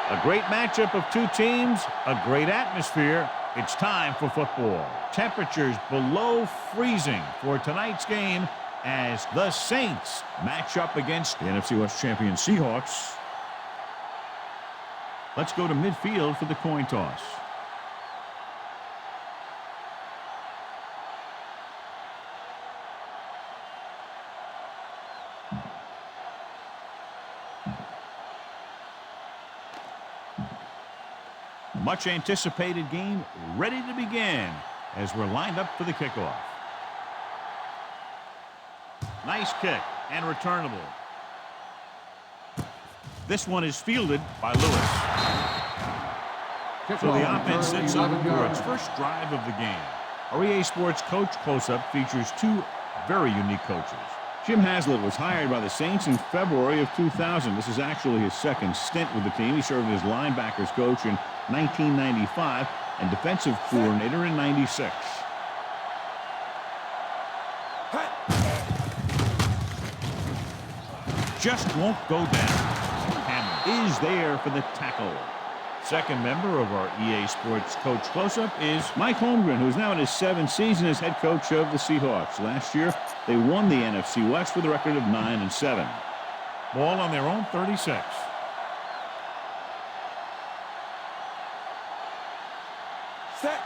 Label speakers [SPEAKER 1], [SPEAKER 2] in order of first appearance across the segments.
[SPEAKER 1] A great matchup of two teams, a great atmosphere. It's time for football. Temperatures below freezing for tonight's game as the Saints match up against the NFC West champion Seahawks. Let's go to midfield for the coin toss. Much anticipated game ready to begin as we're lined up for the kickoff. Nice kick and returnable. This one is fielded by Lewis. So the offense sets up for its first drive of the game. Our EA Sports Coach Close-Up features two very unique coaches. Jim Haslett was hired by the Saints in February of 2000. This is actually his second stint with the team. He served as linebackers coach in 1995 and defensive coordinator in 96. Just won't go down. Hammond is there for the tackle. Second member of our EA Sports Coach Close-Up is Mike Holmgren, who's now in his 7th season as head coach of the Seahawks. Last year, they won the NFC West with a record of 9-7. Ball on their own 36.
[SPEAKER 2] Set.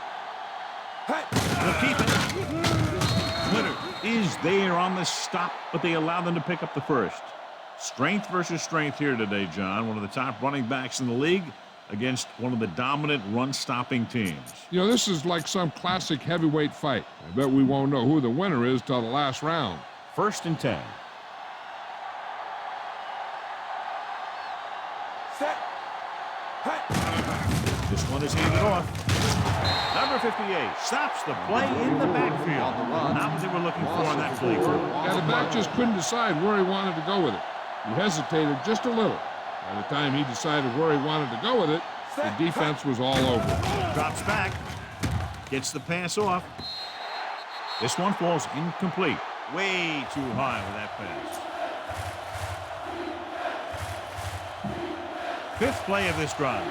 [SPEAKER 1] They'll keep it. Twitter is there on the stop, but they allow them to pick up the first. Strength versus strength here today, John. One of the top running backs in the league against one of the dominant run-stopping teams.
[SPEAKER 3] You know, this is like some classic heavyweight fight. I bet we won't know who the winner is till the last round.
[SPEAKER 1] 1st and 10.
[SPEAKER 2] Set.
[SPEAKER 1] This one is handed off. Number 58 stops the play in the backfield. Not what they were looking for on that play.
[SPEAKER 3] Yeah, the back just couldn't decide where he wanted to go with it. He hesitated just a little. By the time he decided where he wanted to go with it, the defense was all over.
[SPEAKER 1] Drops back. Gets the pass off. This one falls incomplete. Way too high with that pass. 5th play of this drive.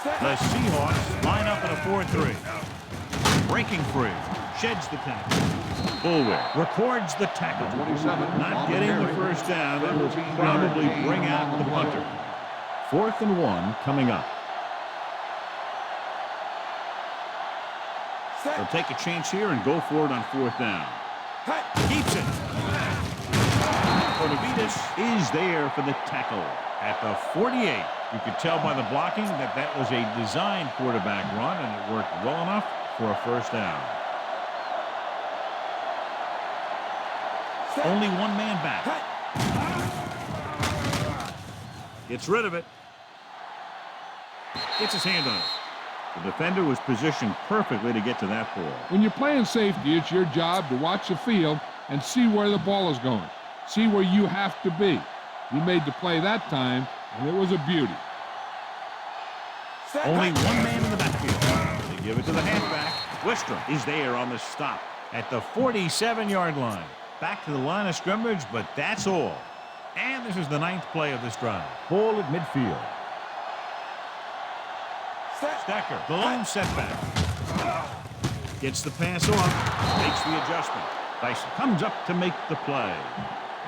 [SPEAKER 1] The Seahawks line up in a 4-3. Breaking free. Sheds the tackle. Bullwick records the tackle. Not getting the first down. That will probably bring out the punter. 4th and 1 coming up. They'll take a chance here and go for it on 4th down. Keeps it. Kotovitas is there for the tackle at the 48. You could tell by the blocking that that was a designed quarterback run, and it worked well enough for a first down. Only one man back. Gets rid of it. Gets his hand on it. The defender was positioned perfectly to get to that ball.
[SPEAKER 3] When you're playing safety, it's your job to watch the field and see where the ball is going. See where you have to be. He made the play that time, and it was a beauty.
[SPEAKER 1] Only one man in the backfield. They give it to the halfback. Wistrom is there on the stop at the 47-yard line. Back to the line of scrimmage, but that's all. And this is the 9th play of this drive. Ball at midfield. Stecker, the lone setback. Gets the pass off. Makes the adjustment. Dyson comes up to make the play.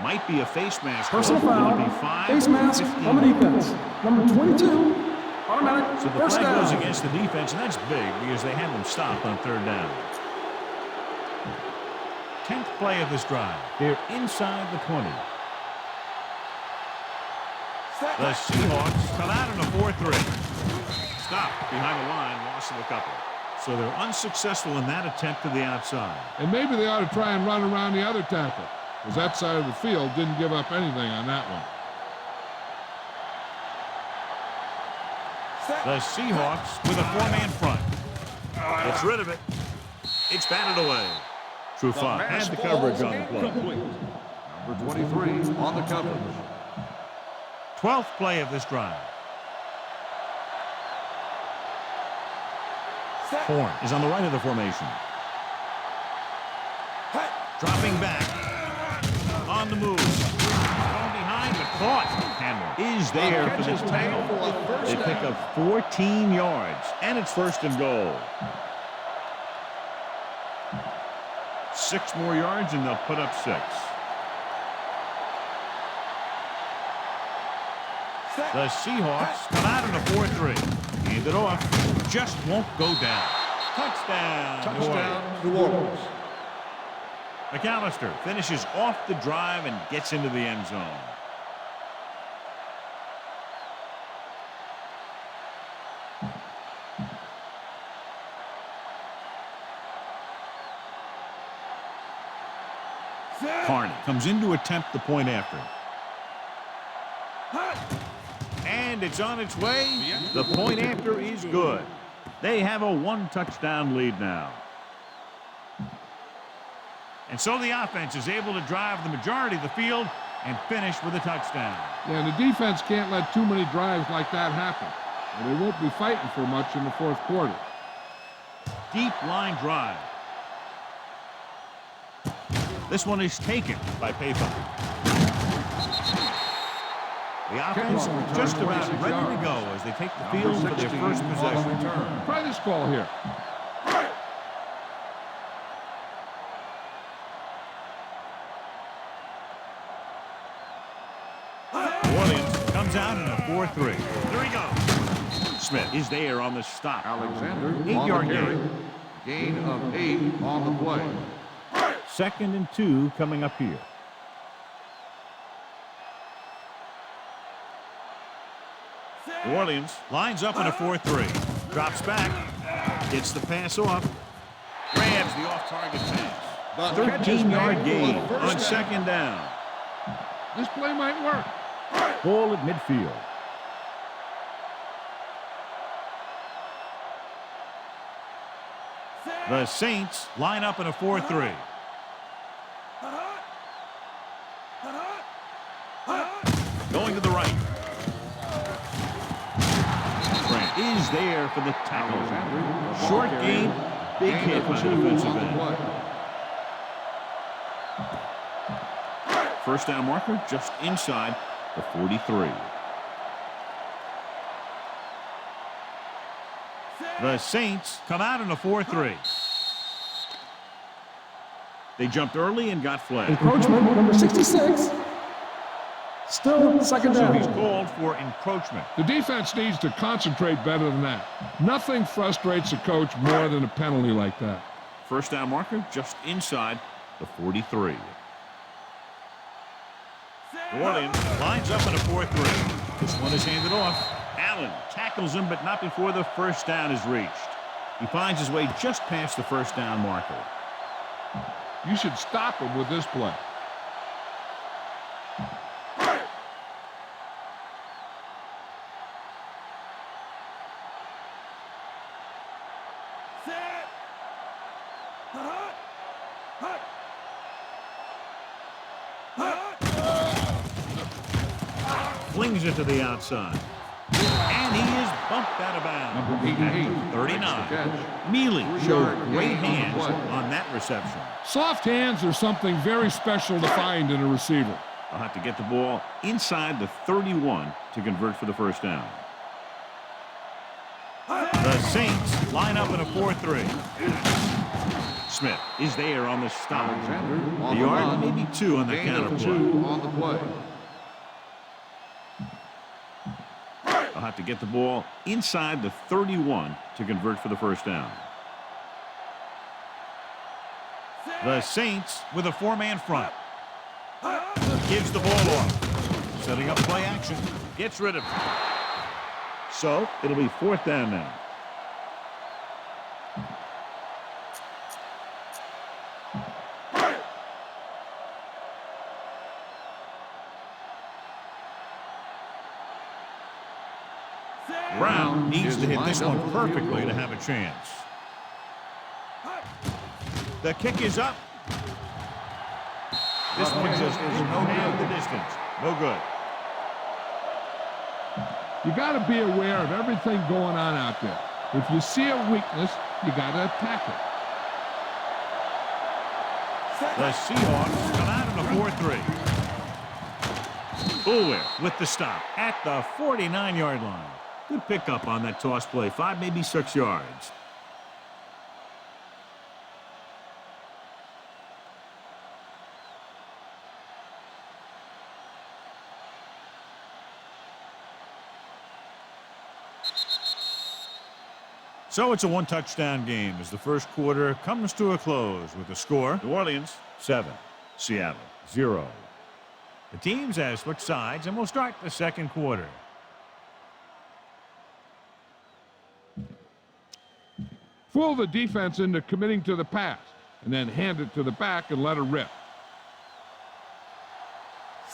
[SPEAKER 1] Might be a face mask.
[SPEAKER 4] Personal foul. Face mask on the defense. Number 22. Automatic.
[SPEAKER 1] So the
[SPEAKER 4] First
[SPEAKER 1] play
[SPEAKER 4] down.
[SPEAKER 1] goes against the defense, and that's big because they had them stopped on 3rd down. 10th play of this drive. They're inside the 20. The Seahawks come out in a 4-3. Stop behind the line, loss of a couple. So they're unsuccessful in that attempt to the outside.
[SPEAKER 3] And maybe they ought to try and run around the other tackle, because that side of the field didn't give up anything on that one.
[SPEAKER 1] The Seahawks with a 4-man front. Gets rid of it. It's batted away. Trufant has the coverage on the play.
[SPEAKER 2] Number 23 on the coverage.
[SPEAKER 1] 12th play of this drive. Horn is on the right of the formation. Dropping back. On the move. Going behind, but caught. Handler is there for the tackle. They pick up 14 yards, and it's 1st and goal. 6 more yards, and they'll put up 6. The Seahawks come out in a 4-3. Hand it off. Just won't go down. Touchdown.
[SPEAKER 2] Touchdown, New Orleans.
[SPEAKER 1] McAllister finishes off the drive and gets into the end zone. Carney comes in to attempt the point after. And it's on its way. The point after is good. They have a 1-touchdown lead now. And so the offense is able to drive the majority of the field and finish with a touchdown.
[SPEAKER 3] Yeah, and the defense can't let too many drives like that happen. And they won't be fighting for much in the 4th quarter.
[SPEAKER 1] Deep line drive. This one is taken by Payton. The offense just about ready to go as they take the field for their first possession.
[SPEAKER 3] Try this call here.
[SPEAKER 1] Orleans comes out in a 4-3. There he goes. Smith is there on the stop.
[SPEAKER 2] Alexander
[SPEAKER 1] 8-yard
[SPEAKER 2] gain. Gain of 8 on the play.
[SPEAKER 1] 2nd and 2 coming up here. Orleans lines up in a 4-3. Drops back. Gets the pass off. Grabs the off-target pass. 13-yard gain on 2nd down.
[SPEAKER 3] This play might work.
[SPEAKER 1] Ball at midfield. The Saints line up in a 4-3. Going to the right. Grant is there for the tackle. Short gain, big hit by the defensive end. 1st down marker just inside the 43. The Saints come out in a 4-3. They jumped early and got flagged.
[SPEAKER 4] Encroachment, number 66. Still 2nd
[SPEAKER 1] So
[SPEAKER 4] down.
[SPEAKER 1] he's called for encroachment.
[SPEAKER 3] The defense needs to concentrate better than that. Nothing frustrates a coach more than a penalty like that.
[SPEAKER 1] 1st down marker just inside the 43. New Orleans lines up in a 4-3. This one is handed off. Allen tackles him, but not before the 1st down is reached. He finds his way just past the 1st down marker.
[SPEAKER 3] You should stop him with this play.
[SPEAKER 1] Flings it to the outside. And he is bumped out of bounds.
[SPEAKER 3] Number
[SPEAKER 1] 39. Mealy showed great hands on that reception.
[SPEAKER 3] Soft hands are something very special to find in a receiver.
[SPEAKER 1] I'll have to get the ball inside the 31 to convert for the 1st down. The Saints line up in a 4-3. Smith is there on the stop.
[SPEAKER 2] Alexander
[SPEAKER 1] The yard, maybe 2 on the counter play.
[SPEAKER 2] 2 on the play.
[SPEAKER 1] I'll have to get the ball inside the 31 to convert for the 1st down. The Saints with a 4-man front. Gives the ball off. Setting up play action. Gets rid of it. So it'll be 4th down now. Brown needs to hit this one perfectly to have a chance. The kick is up. This one just is no good the distance. No good.
[SPEAKER 3] You got to be aware of everything going on out there. If you see a weakness, you got to attack it.
[SPEAKER 1] The Seahawks come out in a 4-3. Fuller with the stop at the 49-yard line. Good pickup on that toss play. 5, maybe 6 yards. So it's a one-touchdown game as the first quarter comes to a close with the score: New Orleans 7, Seattle 0. The teams have switched sides, and we'll start the second quarter.
[SPEAKER 3] Fool the defense into committing to the pass, and then hand it to the back and let it rip.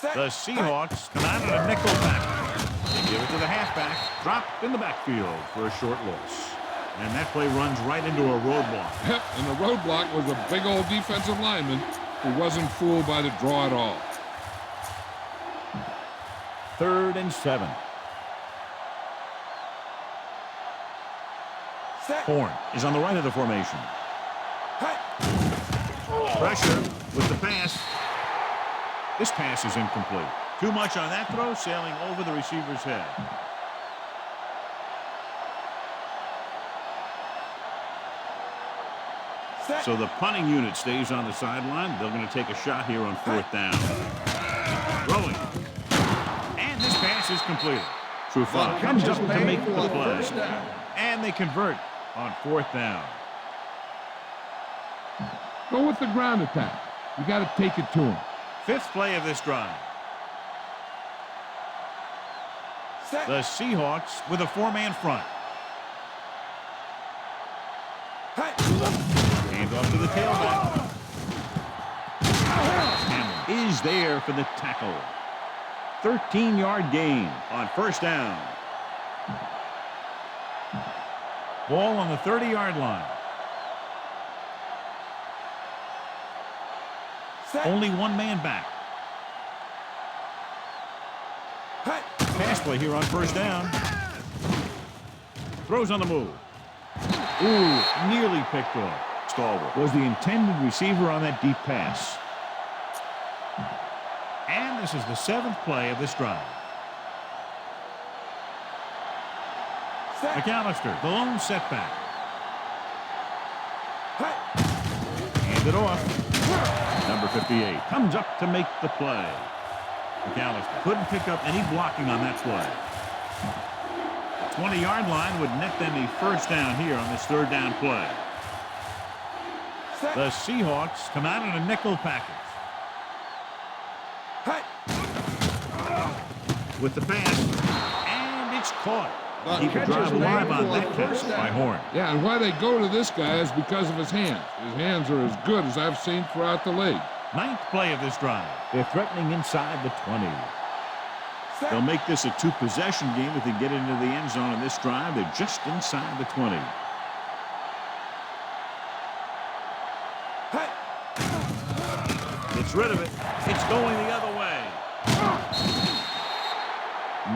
[SPEAKER 1] The Seahawks come out of a nickel back. They give it to the halfback, dropped in the backfield for a short loss. And that play runs right into a roadblock.
[SPEAKER 3] Yep, and the roadblock was a big old defensive lineman who wasn't fooled by the draw at all.
[SPEAKER 1] 3rd and 7. Horn is on the right of the formation. Pressure with the pass. This pass is incomplete. Too much on that throw, sailing over the receiver's head. So the punting unit stays on the sideline. They're going to take a shot here on 4th down. Throwing. And this pass is completed. Trufant comes up to make the play. And they convert on 4th down.
[SPEAKER 3] Go with the ground attack. You got to take it to him.
[SPEAKER 1] 5th play of this drive. The Seahawks with a 4-man front. Hand off to the tailback. Hamlin is there for the tackle. 13-yard gain on 1st down. Ball on the 30-yard line. Only 1 man back. Pass play here on 1st down. Throws on the move. Ooh, nearly picked off. Stalwart was the intended receiver on that deep pass. And this is the 7th play of this drive. McAllister, the lone setback. Hand it off. Number 58 comes up to make the play. McAllister couldn't pick up any blocking on that play. The 20-yard line would net them a 1st down here on this 3rd down play. The Seahawks come out in a nickel package. With the pass, and it's caught. Keep the drive alive on that catch by Horn.
[SPEAKER 3] Yeah, and why they go to this guy is because of his hands. His hands are as good as I've seen throughout the league.
[SPEAKER 1] 9th play of this drive. They're threatening inside the 20. They'll make this a 2-possession game if they get into the end zone in this drive. They're just inside the 20. Gets rid of it. It's going the other way.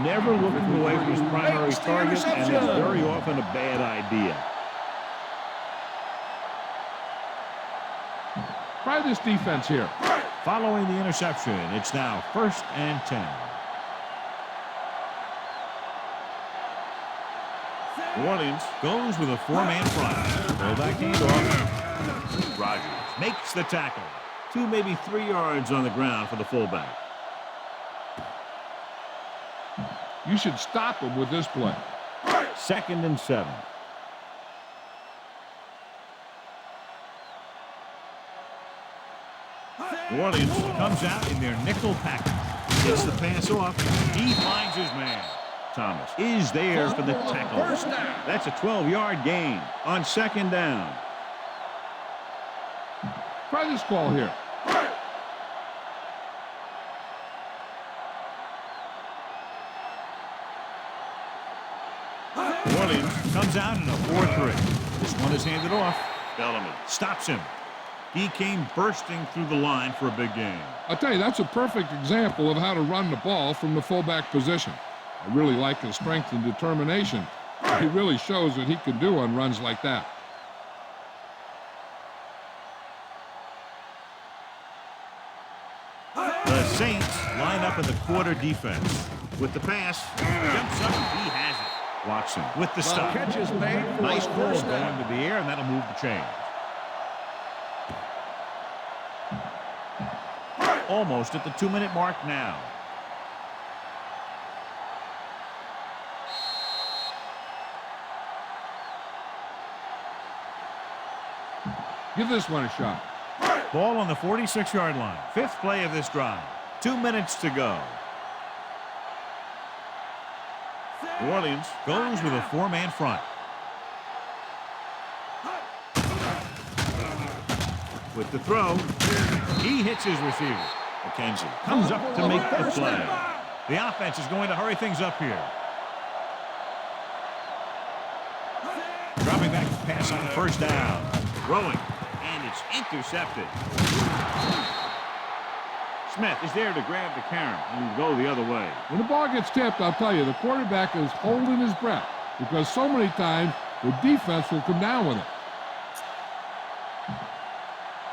[SPEAKER 1] Never looking away from his primary target, and it's very often a bad idea.
[SPEAKER 3] Try this defense here.
[SPEAKER 1] Following the interception, it's now 1st and 10. New Orleans goes with a 4-man front. Fullback handoff. Rodgers makes the tackle. 2, maybe 3 yards on the ground for the fullback.
[SPEAKER 3] You should stop him with this play.
[SPEAKER 1] 2nd and 7. New Orleans comes out in their nickel package. Gets the pass off. He finds his man. Thomas is there for the tackle. That's a 12-yard gain on 2nd down.
[SPEAKER 3] Try this call here.
[SPEAKER 1] New Orleans comes out in a 4-3. This one is handed off. Bellamy stops him. He came bursting through the line for a big gain.
[SPEAKER 3] I'll tell you, that's a perfect example of how to run the ball from the fullback position. I really like his strength and determination. He really shows what he can do on runs like that.
[SPEAKER 1] The Saints line up in the quarter defense. With the pass, jumps up, he has it. Watson with the stop.
[SPEAKER 2] Catch is made for
[SPEAKER 1] Nice
[SPEAKER 2] a
[SPEAKER 1] ball
[SPEAKER 2] first
[SPEAKER 1] going
[SPEAKER 2] down.
[SPEAKER 1] to the air, and that'll move the chain. Almost at the 2-minute mark now.
[SPEAKER 3] Give this one a shot.
[SPEAKER 1] Ball on the 46-yard line. 5th play of this drive. 2 minutes to go. New Orleans goes with a 4-man front. With the throw, he hits his receiver. McKenzie comes up to make the play. The offense is going to hurry things up here. Dropping back to pass on first down. Throwing, and it's intercepted. Smith is there to grab the carom and go the other way.
[SPEAKER 3] When the ball gets tipped, I'll tell you, the quarterback is holding his breath because so many times the defense will come down with it.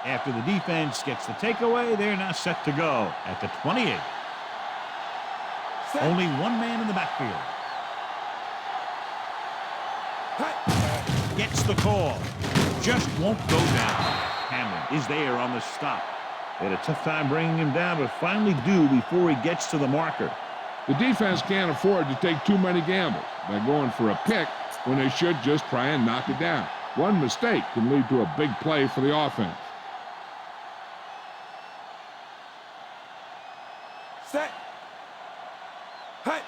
[SPEAKER 1] After the defense gets the takeaway, they're now set to go at the 28. Only one man in the backfield. Gets the call. Just won't go down. Hamlin is there on the stop. They had a tough time bringing him down, but finally do before he gets to the marker.
[SPEAKER 3] The defense can't afford to take too many gambles by going for a pick when they should just try and knock it down. One mistake can lead to a big play for the offense.
[SPEAKER 4] Set. Hey.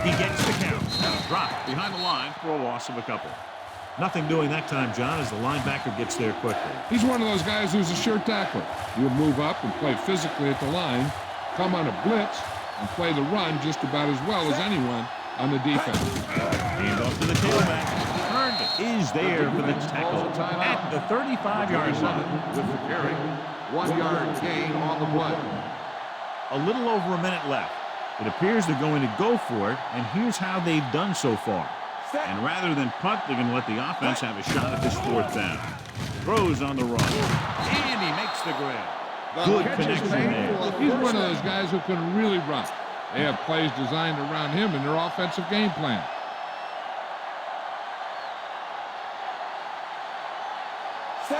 [SPEAKER 1] He gets the count. Dropped behind the line for a loss of a couple. Nothing doing that time, John, as the linebacker gets there quickly.
[SPEAKER 3] He's one of those guys who's a sure tackler. He'll move up and play physically at the line, come on a blitz, and play the run just about as well as anyone on the defense.
[SPEAKER 1] Hand off to the tailback. Herndon is there for the tackle at the 35-yard line.
[SPEAKER 2] With the carry, 1-yard gain on the play.
[SPEAKER 1] A little over a minute left. It appears they're going to go for it, and here's how they've done so far. And rather than punt, they're going to let the offense have a shot at this 4th down. Throws on the run. And he makes the grab. Good connection there.
[SPEAKER 3] He's one of those guys who can really run. They have plays designed around him in their offensive game plan.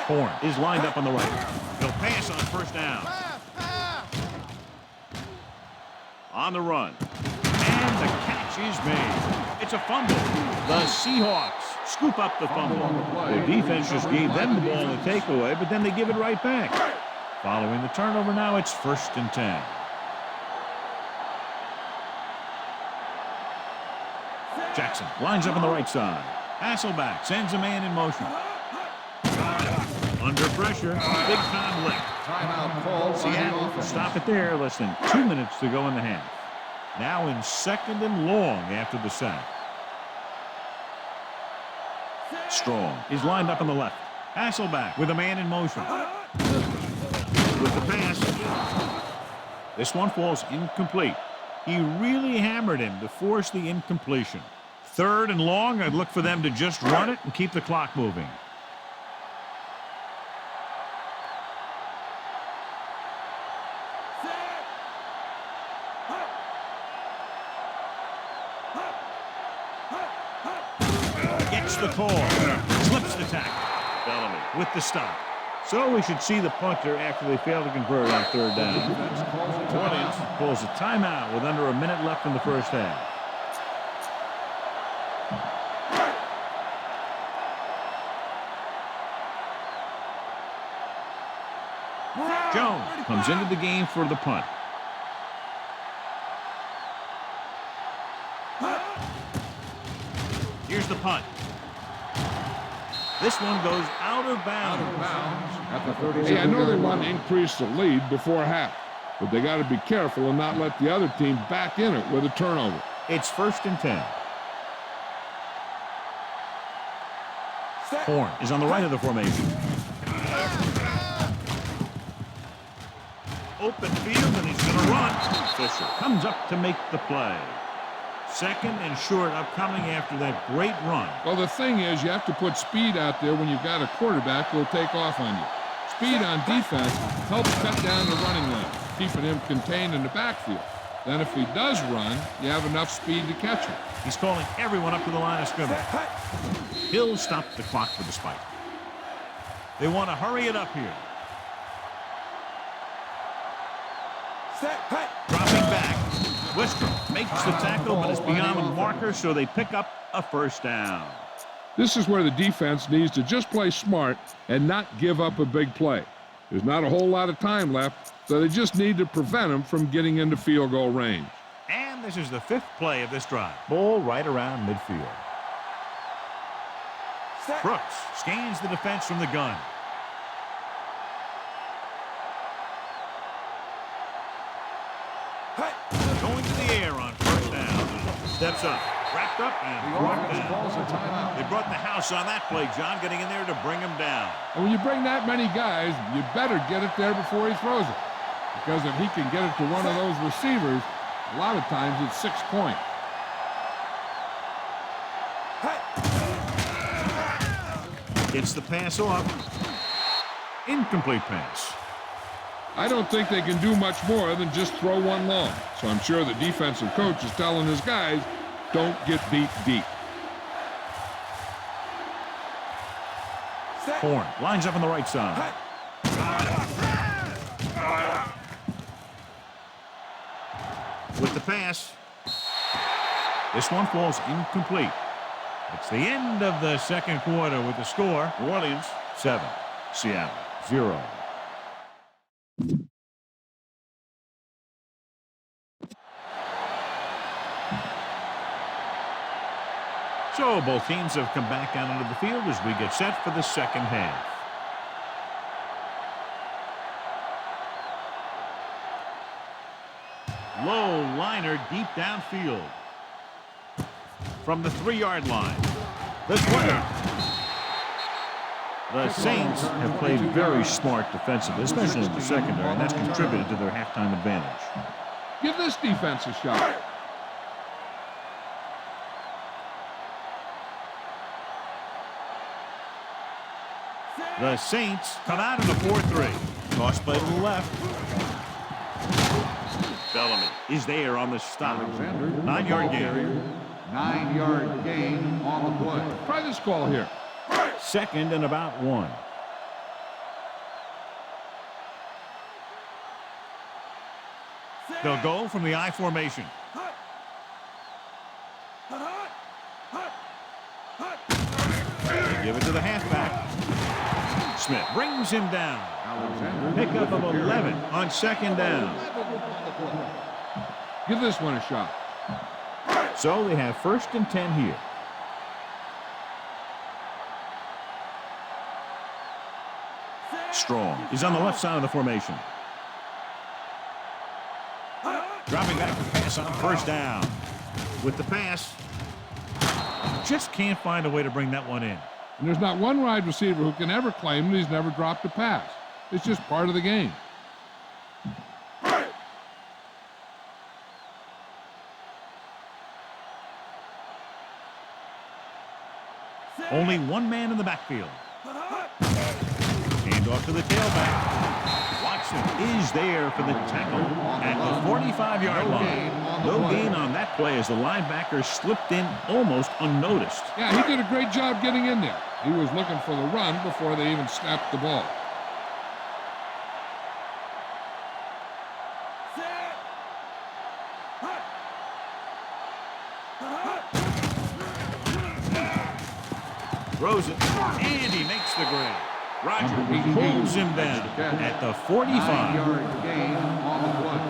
[SPEAKER 1] Horn is lined up on the right. He'll pass on first down. On the run. And the catch is made. It's a fumble. The Seahawks scoop up the fumble. Their defense just gave them the ball in the takeaway, but then they give it right back. Following the turnover now, it's 1st and 10. Jackson lines up on the right side. Hasselback sends a man in motion. Under pressure, big time lick.
[SPEAKER 2] Timeout called.
[SPEAKER 1] Seattle stop it there. Less than 2 minutes to go in the half. Now in 2nd and long after the sack. Strong is lined up on the left. Hasselback with a man in motion. With the pass. This one falls incomplete. He really hammered him to force the incompletion. 3rd and long, I'd look for them to just run it and keep the clock moving. Gets the call. Slips the tackle. Bellamy with the stop. So we should see the punter after they fail to convert on 3rd down. Orleans pulls a timeout with under a minute left in the first half. Jones comes into the game for the punt. Here's the punt. This one goes out of bounds.
[SPEAKER 2] At the 37.
[SPEAKER 3] Hey, I know they want to increase the lead before half, but they got to be careful and not let the other team back in it with a turnover.
[SPEAKER 1] It's 1st and 10. Horn is on the right of the formation. Open field, and he's going to run. Fisher comes up to make the play. 2nd and short upcoming after that great run.
[SPEAKER 3] Well, the thing is, you have to put speed out there when you've got a quarterback who'll take off on you. Speed on defense helps cut down the running lane. keeping him contained in the backfield. Then if he does run, you have enough speed to catch him.
[SPEAKER 1] He's calling everyone up to the line of scrimmage. He'll stop the clock for the spike. They want to hurry it up here. Dropping back. Wistrom makes the tackle, but it's beyond the marker, so they pick up a first down.
[SPEAKER 3] This is where the defense needs to just play smart and not give up a big play. There's not a whole lot of time left, so they just need to prevent them from getting into field goal range.
[SPEAKER 1] And this is the 5th play of this drive. Ball right around midfield. Brooks scans the defense from the gun. Going to the air on first down. Steps up. Wrapped up and brought down. They brought the house on that play, John, getting in there to bring him down.
[SPEAKER 3] And when you bring that many guys, you better get it there before he throws it. Because if he can get it to one of those receivers, a lot of times it's 6 points.
[SPEAKER 1] Gets the pass off. Incomplete pass.
[SPEAKER 3] I don't think they can do much more than just throw one long. So I'm sure the defensive coach is telling his guys, don't get beat deep.
[SPEAKER 1] Horn lines up on the right side. With the pass. This one falls incomplete. It's the end of the second quarter with the score. New Orleans 7, Seattle 0. So both teams have come back out onto the field as we get set for the second half. Low liner deep downfield. From the 3-yard line. The swing. The Saints have played very smart defensively, especially in the secondary, and that's contributed to their halftime advantage.
[SPEAKER 3] Give this defense a shot.
[SPEAKER 1] The Saints come out in the 4-3. Toss play to the left. Bellamy is there on the stop. 9-yard gain.
[SPEAKER 2] 9-yard gain on the play.
[SPEAKER 3] Try this call here.
[SPEAKER 1] 2nd and about 1. They'll go from the I formation. They give it to the halfback. Smith brings him down. Pickup of 11 on 2nd down.
[SPEAKER 3] Give this one a shot.
[SPEAKER 1] So they have 1st and 10 here. Strong is on the left side of the formation. Dropping back to pass on 1st down. With the pass. Just can't find a way to bring that one in.
[SPEAKER 3] And there's not one wide receiver who can ever claim that he's never dropped a pass. It's just part of the game.
[SPEAKER 1] Only one man in the backfield. Hand off to the tailback. Watson is there for the tackle at the 45-yard line. No gain on that play as the linebacker slipped in almost unnoticed.
[SPEAKER 3] Yeah, he did a great job getting in there. He was looking for the run before they even snapped the ball.
[SPEAKER 1] Throws it, and he makes the grab. Roger pulls him down at the 45.
[SPEAKER 2] 9-yard gain on the play.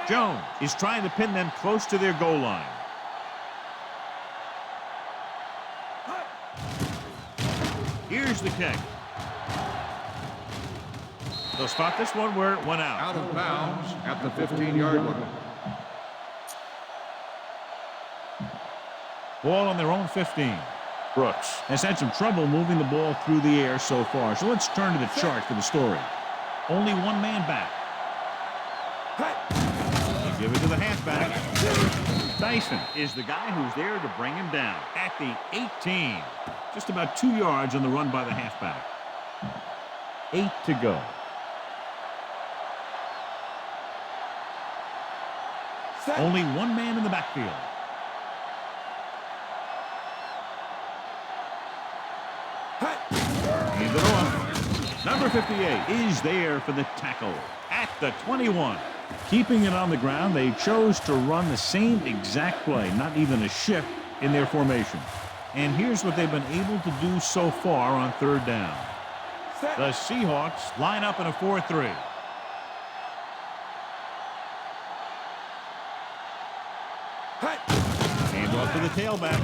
[SPEAKER 1] Jones is trying to pin them close to their goal line. Here's the kick. They'll spot this one where it went out.
[SPEAKER 2] Out of bounds at the 15-yard line.
[SPEAKER 1] Ball on their own 15. Brooks has had some trouble moving the ball through the air so far. So let's turn to the chart for the story. Only one man back. He give it to the halfback. Dyson is the guy who's there to bring him down at the 18. Just about 2 yards on the run by the halfback. 8 to go. Only one man in the backfield. Hand it off. Number 58 is there for the tackle at the 21. Keeping it on the ground, they chose to run the same exact play, not even a shift in their formation. And here's what they've been able to do so far on third down. The Seahawks line up in a 4-3. Hand off to the tailback.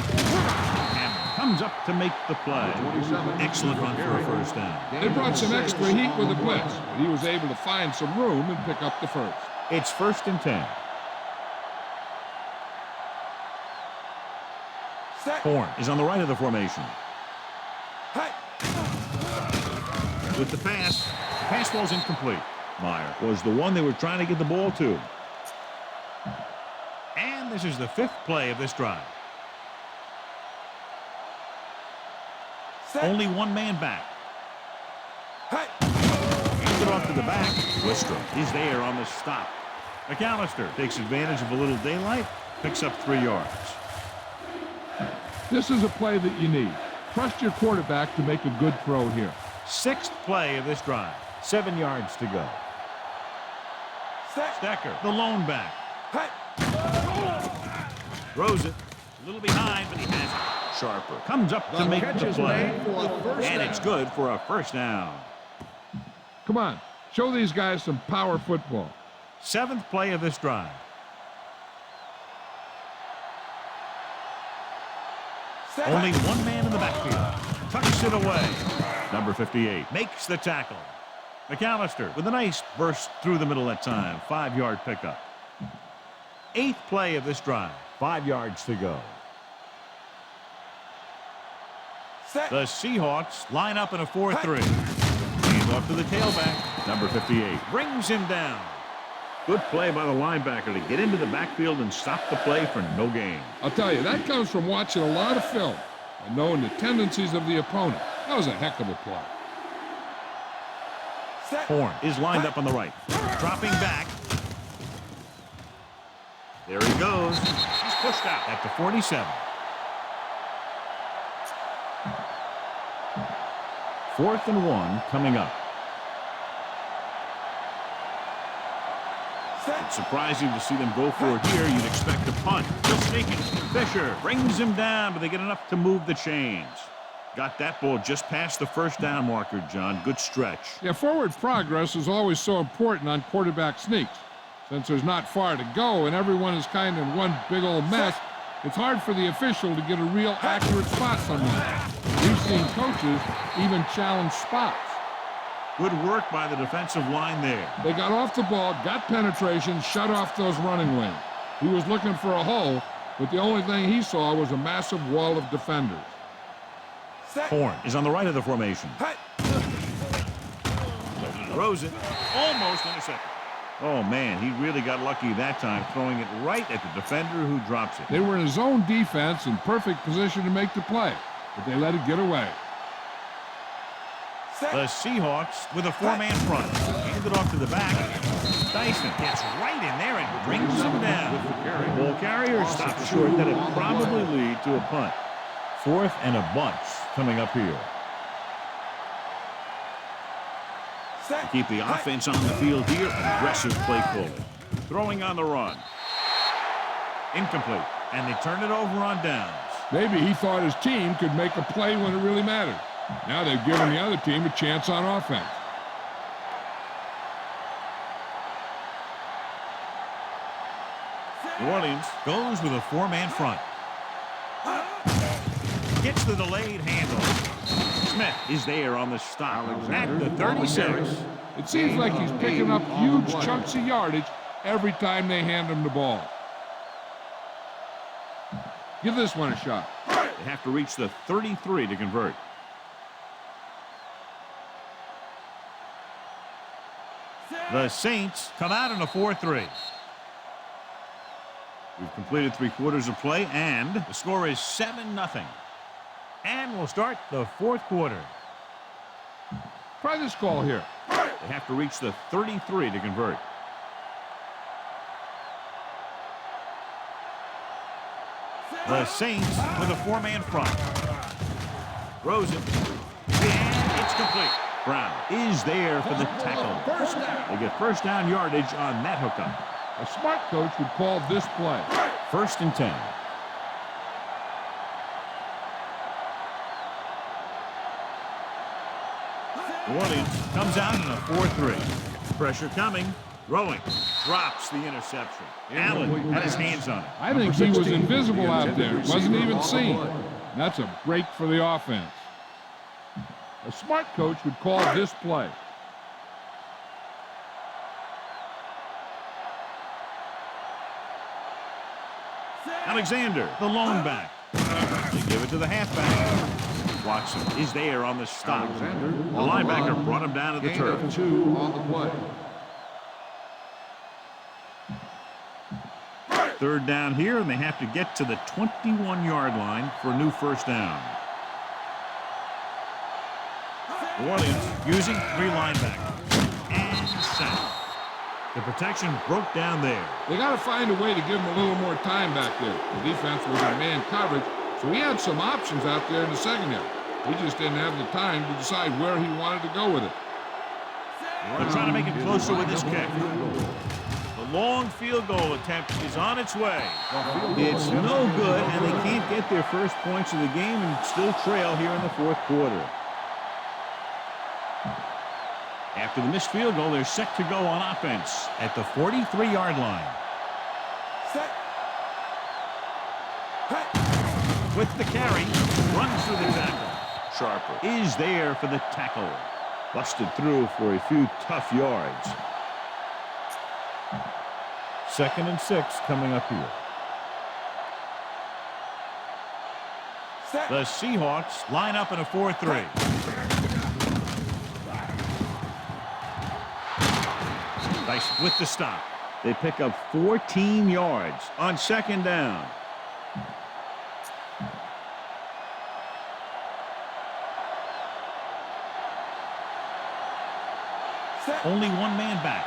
[SPEAKER 1] And comes up to make the play. Excellent run for a first down.
[SPEAKER 3] They brought some extra heat with the blitz, but he was able to find some room and pick up the first.
[SPEAKER 1] It's 1st and 10. Horn is on the right of the formation. With the pass ball's incomplete. Meyer was the one they were trying to get the ball to. And this is the 5th play of this drive. Only one man back. Hands it off to the back. Wistrom is there on the stop. McAllister takes advantage of a little daylight, picks up 3 yards.
[SPEAKER 3] This is a play that you need. Trust your quarterback to make a good throw here.
[SPEAKER 1] 6th play of this drive. 7 yards to go. Stecker, the lone back. Throws it. A little behind, but he has it. Sharper comes up to make the play. And it's good for a first down.
[SPEAKER 3] Come on. Show these guys some power football.
[SPEAKER 1] 7th play of this drive. Only one man in the backfield. Tucks it away. Number 58 makes the tackle. McAllister with a nice burst through the middle that time. 5-yard pickup. 8th play of this drive. 5 yards to go. The Seahawks line up in a 4-3. Hand off to the tailback. Number 58 brings him down. Good play by the linebacker to get into the backfield and stop the play for no gain.
[SPEAKER 3] I'll tell you, that comes from watching a lot of film and knowing the tendencies of the opponent. That was a heck of a play.
[SPEAKER 1] Horn is lined up on the right. Dropping back. There he goes. He's pushed out at the 47. 4th and 1 coming up. It's surprising to see them go for it here. You'd expect a punt. Still sneaking. Fisher brings him down, but they get enough to move the chains. Got that ball just past the first down marker, John. Good stretch.
[SPEAKER 3] Yeah, forward progress is always so important on quarterback sneaks. Since there's not far to go and everyone is kind of in one big old mess, it's hard for the official to get a real accurate spot somewhere. We've seen coaches even challenge spots.
[SPEAKER 1] Good work by the defensive line there.
[SPEAKER 3] They got off the ball, got penetration, shut off those running lanes. He was looking for a hole, but the only thing he saw was a massive wall of defenders.
[SPEAKER 1] Horn is on the right of the formation. Throws it. Almost intercepted. Oh, man, he really got lucky that time, throwing it right at the defender who drops it.
[SPEAKER 3] They were in a zone defense in perfect position to make the play, but they let it get away.
[SPEAKER 1] The Seahawks with a 4-man front. Handed off to the back. Dyson gets right in there and brings him down. Ball carrier stops short. That'll probably lead to a punt. 4th and a bunch coming up here. To keep the offense on the field here, aggressive play calling. Throwing on the run. Incomplete. And they turn it over on downs.
[SPEAKER 3] Maybe he thought his team could make a play when it really mattered. Now they've given the other team a chance on offense.
[SPEAKER 1] New Orleans goes with a 4-man front. Gets the delayed handoff. Smith is there on the stop at the 36.
[SPEAKER 3] It seems like he's picking up huge chunks of yardage every time they hand him the ball. Give this one a shot.
[SPEAKER 1] They have to reach the 33 to convert. The Saints come out in a 4-3. We've completed 3 quarters of play, and the score is 7-0. And we'll start the 4th quarter.
[SPEAKER 3] Try this call here.
[SPEAKER 1] They have to reach the 33 to convert. The Saints with a 4-man front. Throws it. And it's complete. Brown is there for the tackle. They get first down yardage on that hookup.
[SPEAKER 3] A smart coach would call this play.
[SPEAKER 1] 1st and 10. New Orleans comes out in a 4-3. Pressure coming. Throwing. Drops the interception. Allen had his hands on it.
[SPEAKER 3] I think he was invisible out there. Wasn't even seen. That's a break for the offense. A smart coach would call this play.
[SPEAKER 1] Alexander, the lone back. They give it to the halfback. Watson is there on the stop.
[SPEAKER 2] Alexander,
[SPEAKER 1] The linebacker brought him down to the
[SPEAKER 2] Gain
[SPEAKER 1] turf.
[SPEAKER 2] of 2 on the play.
[SPEAKER 1] 3rd down here, and they have to get to the 21-yard line for a new first down. New Orleans using 3 linebackers. And sack. The protection broke down there.
[SPEAKER 3] They got to find a way to give him a little more time back there. The defense was in man coverage, so he had some options out there in the secondary. He just didn't have the time to decide where he wanted to go with it.
[SPEAKER 1] They're trying to make it closer with this kick. The long field goal attempt is on its way. It's no good, and they can't get their first points of the game and still trail here in the 4th quarter. After the missed field goal, they're set to go on offense at the 43-yard line. With the carry, runs through the tackle. Sharper is there for the tackle. Busted through for a few tough yards. 2nd and 6 coming up here. The Seahawks line up in a 4-3. Nice with the stop. They pick up 14 yards on 2nd down. Only 1 man back.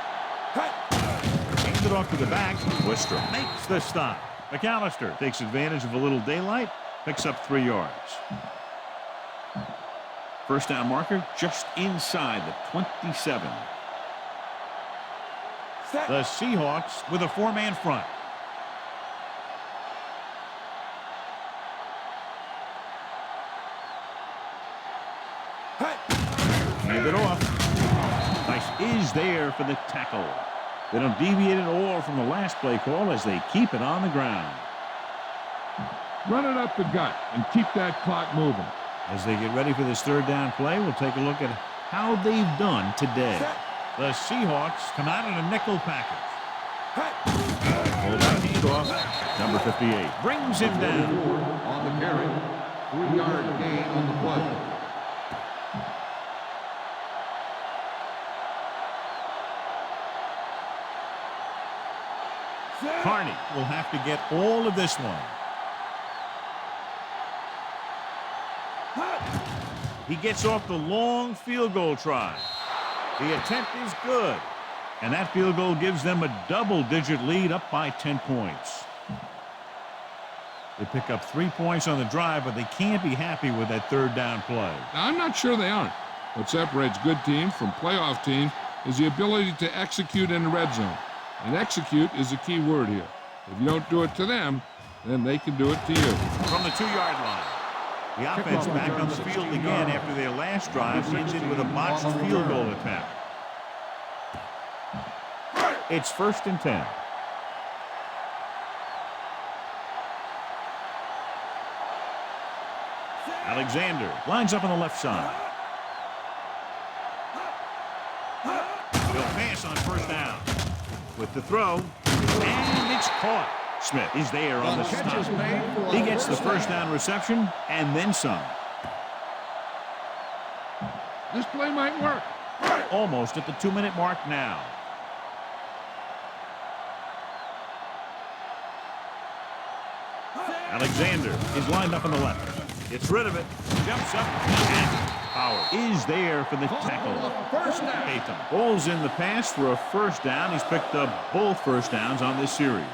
[SPEAKER 1] Hands it off to the back. Worcester makes the stop. McAllister takes advantage of a little daylight. Picks up 3 yards. First down marker just inside the 27. The Seahawks with a 4-man front. Hand it off. Nice is there for the tackle. They don't deviate at all from the last play call as they keep it on the ground.
[SPEAKER 3] Run it up the gut and keep that clock moving.
[SPEAKER 1] As they get ready for this 3rd down play, we'll take a look at how they've done today. The Seahawks come out in a nickel package. Hold that handoff. Number 58 brings him down.
[SPEAKER 2] On the carry. 3-yard gain on the play.
[SPEAKER 1] Carney will have to get all of this one. He gets off the long field goal try. The attempt is good. And that field goal gives them a double-digit lead, up by 10 points. They pick up 3 points on the drive, but they can't be happy with that 3rd down play.
[SPEAKER 3] Now, I'm not sure they aren't. What separates good teams from playoff teams is the ability to execute in the red zone. And execute is the key word here. If you don't do it to them, then they can do it to you.
[SPEAKER 1] From the 2-yard line. The offense back on the field again after their last drive ended with a botched field goal attempt. It's 1st and 10. Alexander lines up on the left side. They'll pass on 1st down. With the throw, and it's caught. Smith is there on the stop. He gets the 1st down reception and then some.
[SPEAKER 3] This play might work.
[SPEAKER 1] Almost at the 2-minute mark now. Alexander is lined up on the left. Gets rid of it. Jumps up. And Power is there for the tackle.
[SPEAKER 2] First down.
[SPEAKER 1] Haytham pulls in the pass for a first down. He's picked up both first downs on this series.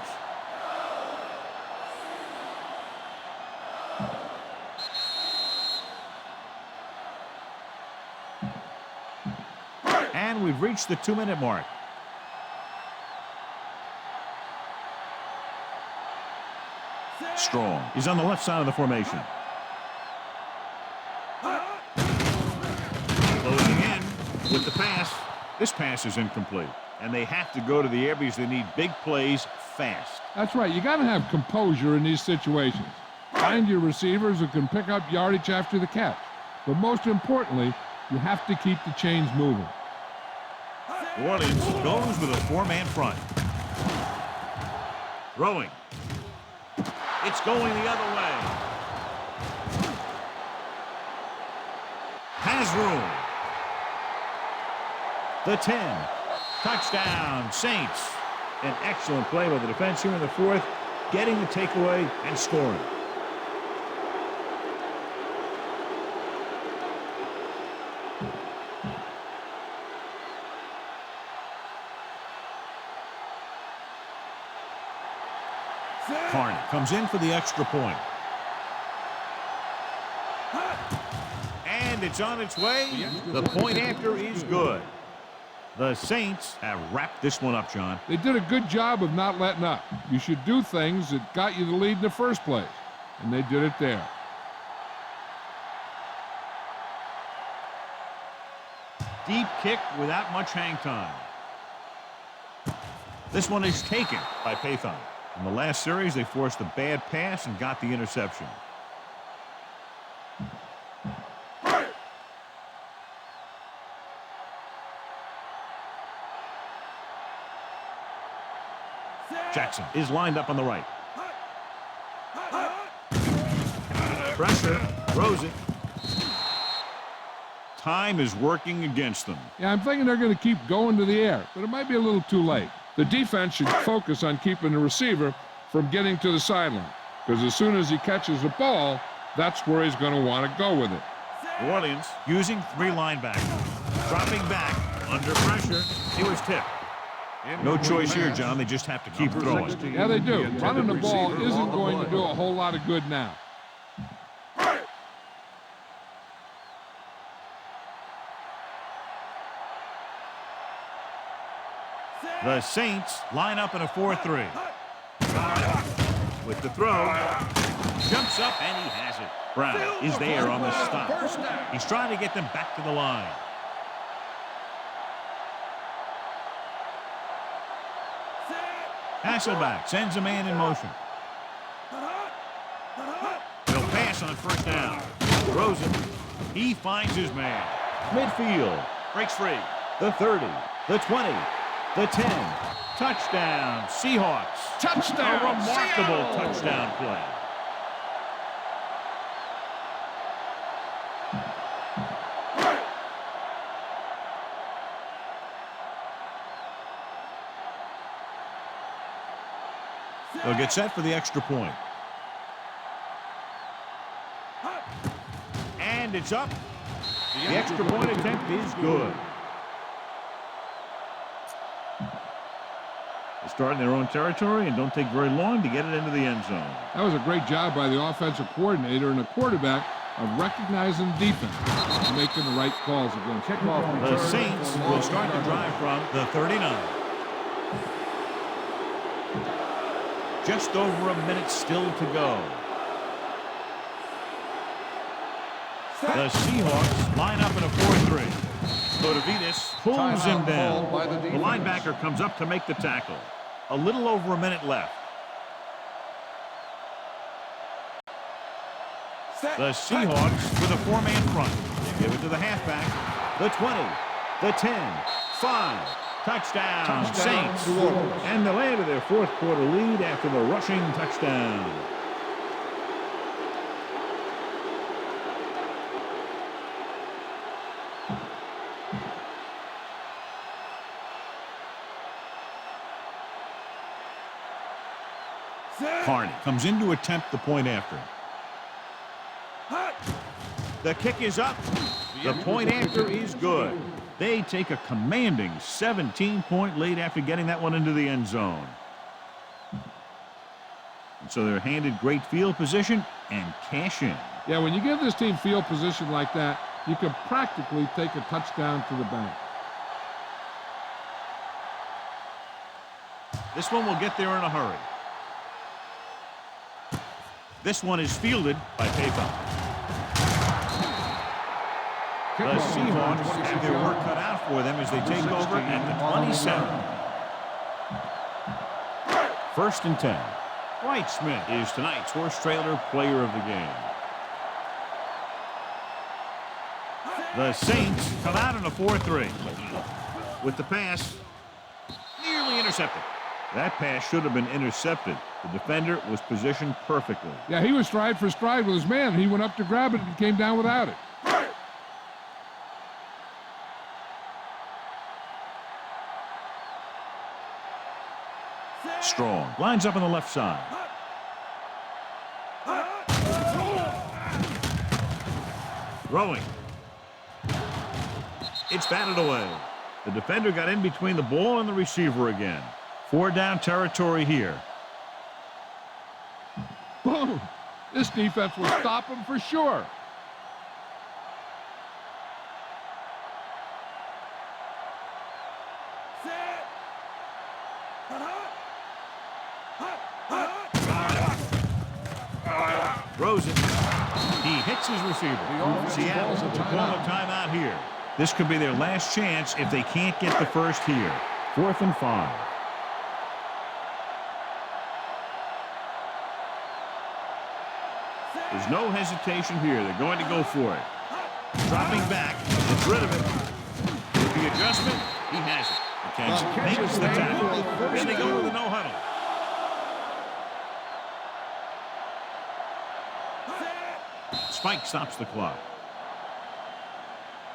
[SPEAKER 1] And we've reached the 2-minute mark. Strong is on the left side of the formation. Closing in with the pass. This pass is incomplete. And they have to go to the air because they need big plays fast.
[SPEAKER 3] That's right. You got to have composure in these situations. Find your receivers who can pick up yardage after the catch. But most importantly, you have to keep the chains moving.
[SPEAKER 1] New Orleans goes with a 4-man front. Throwing. It's going the other way. Has room. The 10. Touchdown, Saints. An excellent play by the defense here in the fourth, getting the takeaway and scoring. Carney comes in for the extra point. And it's on its way. The point after is good. The Saints have wrapped this one up, John.
[SPEAKER 3] They did a good job of not letting up. You should do things that got you the lead in the first place. And they did it there.
[SPEAKER 1] Deep kick without much hang time. This one is taken by Python. In the last series, they forced a bad pass and got the interception. Jackson is lined up on the right. Pressure, throws it. Time is working against them.
[SPEAKER 3] Yeah, I'm thinking they're going to keep going to the air, but it might be a little too late. The defense should focus on keeping the receiver from getting to the sideline, because as soon as he catches the ball, that's where he's going to want to go with it.
[SPEAKER 1] New Orleans using 3 linebackers. Dropping back, under pressure. He was tipped. No choice here, John. They just have to keep throwing.
[SPEAKER 3] Yeah, they do. Running the ball isn't going to do a whole lot of good now.
[SPEAKER 1] The Saints line up in a 4-3. With the throw. Jumps up, and he has it. Brown is there on the stop. He's trying to get them back to the line. Hasselback sends a man in motion. He'll pass on first down. Throws it. He finds his man. Midfield. Breaks free. The 30. The 20. The 10. Touchdown, Seahawks.
[SPEAKER 3] Touchdown,
[SPEAKER 1] A remarkable
[SPEAKER 3] Seattle.
[SPEAKER 1] touchdown play. They'll get set for the extra point. And it's up. The extra point attempt is good. They start in their own territory and don't take very long to get it into the end zone.
[SPEAKER 3] That was a great job by the offensive coordinator and the quarterback of recognizing defense and making the right calls against kickoff.
[SPEAKER 1] The Saints will start the drive from the 39. Just over a minute still to go. The Seahawks line up in a 4-3. Gotovinas pulls him down. The linebacker comes up to make the tackle. A little over a minute left. The Seahawks with a 4-man front. They give it to the halfback. The 20. The 10. 5. Touchdown, Saints. And they'll add to their fourth quarter lead after the rushing touchdown. Carney comes in to attempt the point after. The kick is up. The point after is good. They take a commanding 17-point lead after getting that one into the end zone. And so they're handed great field position and cash in.
[SPEAKER 3] Yeah, when you give this team field position like that, you can practically take a touchdown to the bank.
[SPEAKER 1] This one will get there in a hurry. This one is fielded by Payton. The Seahawks have their work cut out for them as they take over at the 27. 1st and 10. Dwight Smith is tonight's horse trailer player of the game. The Saints come out in a 4-3. With the pass, nearly intercepted. That pass should have been intercepted. The defender was positioned perfectly.
[SPEAKER 3] Yeah, he was stride for stride with his man. He went up to grab it and came down without it.
[SPEAKER 1] Strong lines up on the left side. Throwing. It's batted away. The defender got in between the ball and the receiver again. 4 down territory here.
[SPEAKER 3] Boom! This defense will stop him for sure.
[SPEAKER 1] Throws it. He hits his receiver. Seattle will call a timeout here. This could be their last chance if they can't get the first here. 4th and 5. There's no hesitation here. They're going to go for it. Dropping back. Gets rid of it. With the adjustment, he has it. McKenzie makes the tackle. And they go with a no huddle. Spike stops the clock.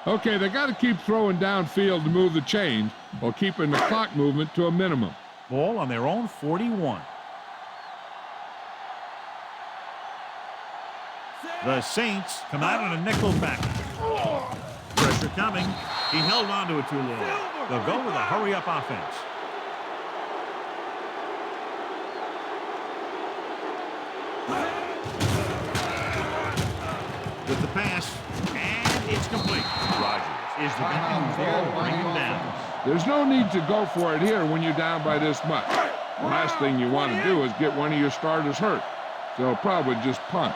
[SPEAKER 3] Okay, they got to keep throwing downfield to move the chains while keeping the clock movement to a minimum.
[SPEAKER 1] Ball on their own 41. The Saints come out in a nickel package. Pressure coming. He held on to it too long. They'll go with a hurry-up offense. With the pass, and it's complete. Rodgers is the guy who's there to bring him down.
[SPEAKER 3] There's no need to go for it here when you're down by this much. The last thing you want to do is get one of your starters hurt. So probably just punt.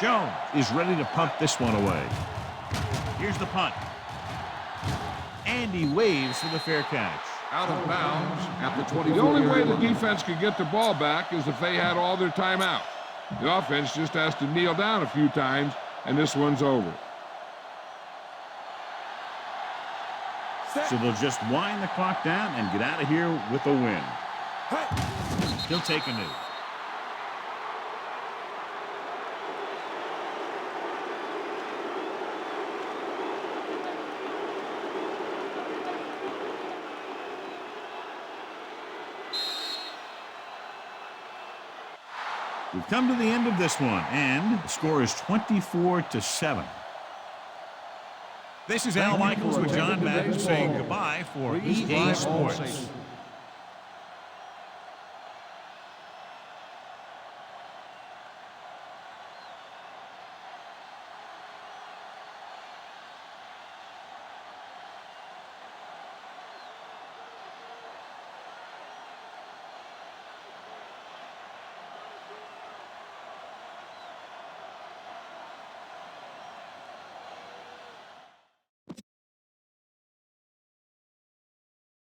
[SPEAKER 1] Jones is ready to punt this one away. Here's the punt. And he waves for the fair catch.
[SPEAKER 2] Out of bounds at the 24.
[SPEAKER 3] The only way the defense could get the ball back is if they had all their timeouts. The offense just has to kneel down a few times, and this one's over.
[SPEAKER 1] So they'll just wind the clock down and get out of here with a win. He'll take a knee. We've come to the end of this one, and the score is 24-7. This is Al Michaels with John Madden saying goodbye for EA Sports.